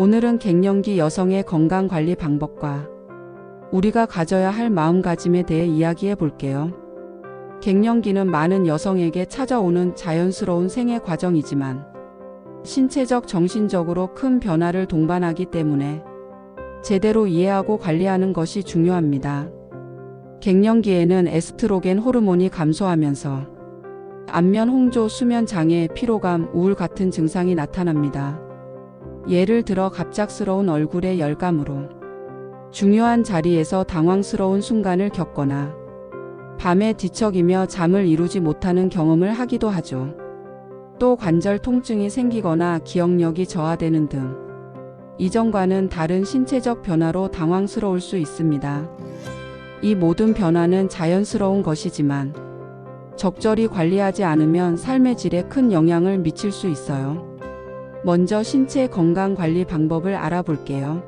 오늘은 갱년기 여성의 건강관리 방법과 우리가 가져야 할 마음가짐에 대해 이야기해 볼게요. 갱년기는 많은 여성에게 찾아오는 자연스러운 생애 과정이지만 신체적, 정신적으로 큰 변화를 동반하기 때문에 제대로 이해하고 관리하는 것이 중요합니다. 갱년기에는 에스트로겐 호르몬이 감소하면서 안면 홍조, 수면 장애, 피로감, 우울 같은 증상이 나타납니다. 예를 들어 갑작스러운 얼굴의 열감으로 중요한 자리에서 당황스러운 순간을 겪거나 밤에 뒤척이며 잠을 이루지 못하는 경험을 하기도 하죠. 또 관절 통증이 생기거나 기억력이 저하되는 등 이전과는 다른 신체적 변화로 당황스러울 수 있습니다. 이 모든 변화는 자연스러운 것이지만 적절히 관리하지 않으면 삶의 질에 큰 영향을 미칠 수 있어요. 먼저 신체 건강 관리 방법을 알아볼게요.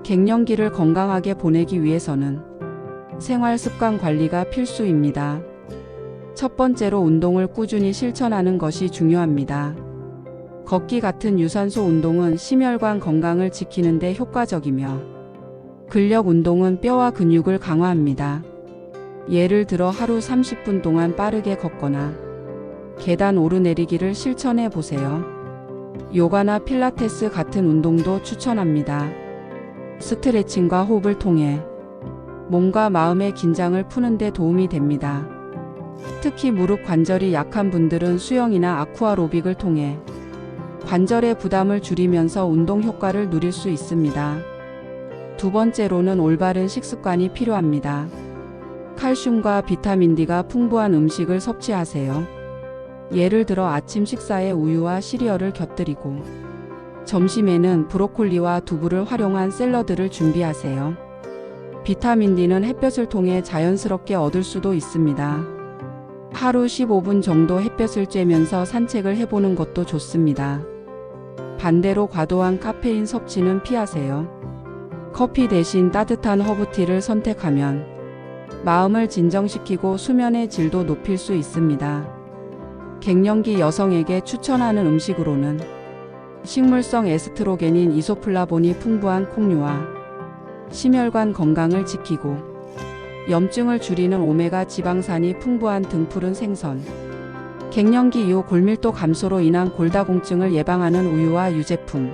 갱년기를 건강하게 보내기 위해서는 생활 습관 관리가 필수입니다. 첫 번째로 운동을 꾸준히 실천하는 것이 중요합니다. 걷기 같은 유산소 운동은 심혈관 건강을 지키는 데 효과적이며 근력 운동은 뼈와 근육을 강화합니다. 예를 들어 하루 30분 동안 빠르게 걷거나 계단 오르내리기를 실천해 보세요. 요가나 필라테스 같은 운동도 추천합니다. 스트레칭과 호흡을 통해 몸과 마음의 긴장을 푸는 데 도움이 됩니다. 특히 무릎 관절이 약한 분들은 수영이나 아쿠아로빅을 통해 관절의 부담을 줄이면서 운동 효과를 누릴 수 있습니다. 두 번째로는 올바른 식습관이 필요합니다. 칼슘과 비타민 D가 풍부한 음식을 섭취하세요. 예를 들어 아침 식사에 우유와 시리얼을 곁들이고 점심에는 브로콜리와 두부를 활용한 샐러드를 준비하세요. 비타민 D는 햇볕을 통해 자연스럽게 얻을 수도 있습니다. 하루 15분 정도 햇볕을 쬐면서 산책을 해보는 것도 좋습니다. 반대로 과도한 카페인 섭취는 피하세요. 커피 대신 따뜻한 허브티를 선택하면 마음을 진정시키고 수면의 질도 높일 수 있습니다. 갱년기 여성에게 추천하는 음식으로는 식물성 에스트로겐인 이소플라본이 풍부한 콩류와 심혈관 건강을 지키고 염증을 줄이는 오메가 지방산이 풍부한 등푸른 생선, 갱년기 이후 골밀도 감소로 인한 골다공증을 예방하는 우유와 유제품,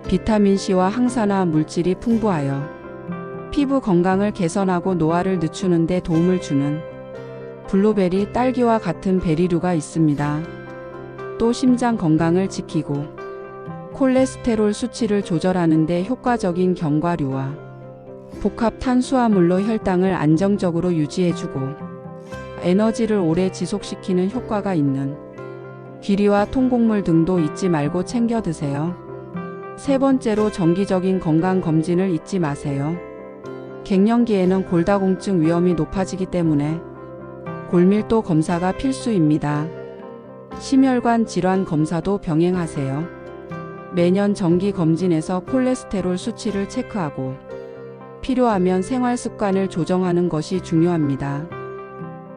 비타민C와 항산화 물질이 풍부하여 피부 건강을 개선하고 노화를 늦추는 데 도움을 주는 블루베리, 딸기와 같은 베리류가 있습니다. 또 심장 건강을 지키고 콜레스테롤 수치를 조절하는 데 효과적인 견과류와 복합 탄수화물로 혈당을 안정적으로 유지해주고 에너지를 오래 지속시키는 효과가 있는 귀리와 통곡물 등도 잊지 말고 챙겨 드세요. 세 번째로 정기적인 건강검진을 잊지 마세요. 갱년기에는 골다공증 위험이 높아지기 때문에 골밀도 검사가 필수입니다. 심혈관 질환 검사도 병행하세요. 매년 정기검진에서 콜레스테롤 수치를 체크하고 필요하면 생활 습관을 조정하는 것이 중요합니다.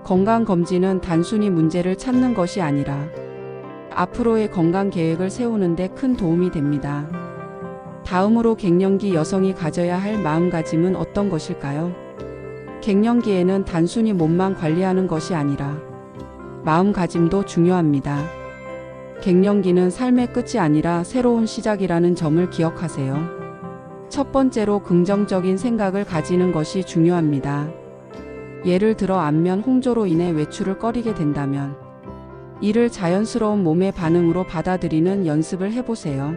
건강검진은 단순히 문제를 찾는 것이 아니라 앞으로의 건강 계획을 세우는 데 큰 도움이 됩니다. 다음으로 갱년기 여성이 가져야 할 마음가짐은 어떤 것일까요? 갱년기에는 단순히 몸만 관리하는 것이 아니라 마음가짐도 중요합니다. 갱년기는 삶의 끝이 아니라 새로운 시작이라는 점을 기억하세요. 첫 번째로 긍정적인 생각을 가지는 것이 중요합니다. 예를 들어 안면 홍조로 인해 외출을 꺼리게 된다면 이를 자연스러운 몸의 반응으로 받아들이는 연습을 해보세요.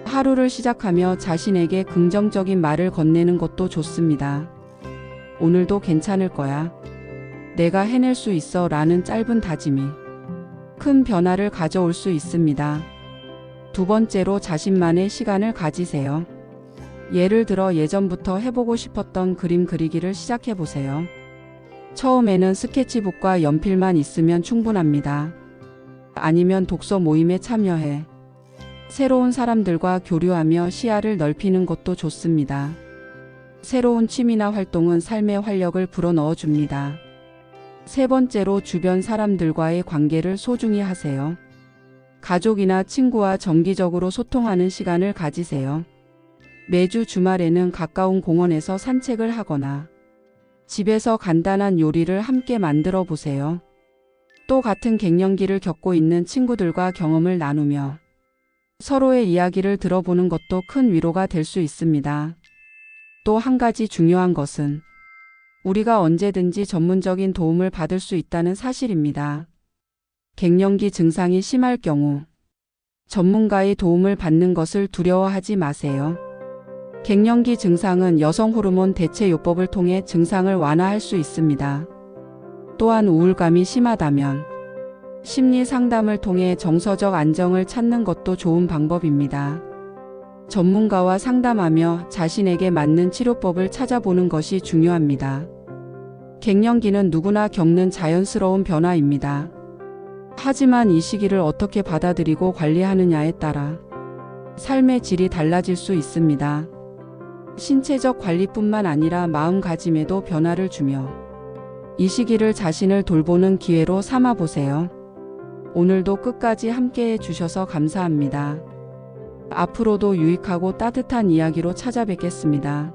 하루를 시작하며 자신에게 긍정적인 말을 건네는 것도 좋습니다. 오늘도 괜찮을 거야. 내가 해낼 수 있어 라는 짧은 다짐이 큰 변화를 가져올 수 있습니다. 두 번째로 자신만의 시간을 가지세요. 예를 들어 예전부터 해보고 싶었던 그림 그리기를 시작해보세요. 처음에는 스케치북과 연필만 있으면 충분합니다. 아니면 독서 모임에 참여해 새로운 사람들과 교류하며 시야를 넓히는 것도 좋습니다. 새로운 취미나 활동은 삶의 활력을 불어넣어 줍니다. 세 번째로 주변 사람들과의 관계를 소중히 하세요. 가족이나 친구와 정기적으로 소통하는 시간을 가지세요. 매주 주말에는 가까운 공원에서 산책을 하거나 집에서 간단한 요리를 함께 만들어 보세요. 또 같은 갱년기를 겪고 있는 친구들과 경험을 나누며 서로의 이야기를 들어보는 것도 큰 위로가 될 수 있습니다. 또 한 가지 중요한 것은 우리가 언제든지 전문적인 도움을 받을 수 있다는 사실입니다. 갱년기 증상이 심할 경우 전문가의 도움을 받는 것을 두려워하지 마세요. 갱년기 증상은 여성 호르몬 대체 요법을 통해 증상을 완화할 수 있습니다. 또한 우울감이 심하다면 심리 상담을 통해 정서적 안정을 찾는 것도 좋은 방법입니다. 전문가와 상담하며 자신에게 맞는 치료법을 찾아보는 것이 중요합니다. 갱년기는 누구나 겪는 자연스러운 변화입니다. 하지만 이 시기를 어떻게 받아들이고 관리하느냐에 따라 삶의 질이 달라질 수 있습니다. 신체적 관리뿐만 아니라 마음가짐에도 변화를 주며 이 시기를 자신을 돌보는 기회로 삼아 보세요. 오늘도 끝까지 함께해 주셔서 감사합니다. 앞으로도 유익하고 따뜻한 이야기로 찾아뵙겠습니다.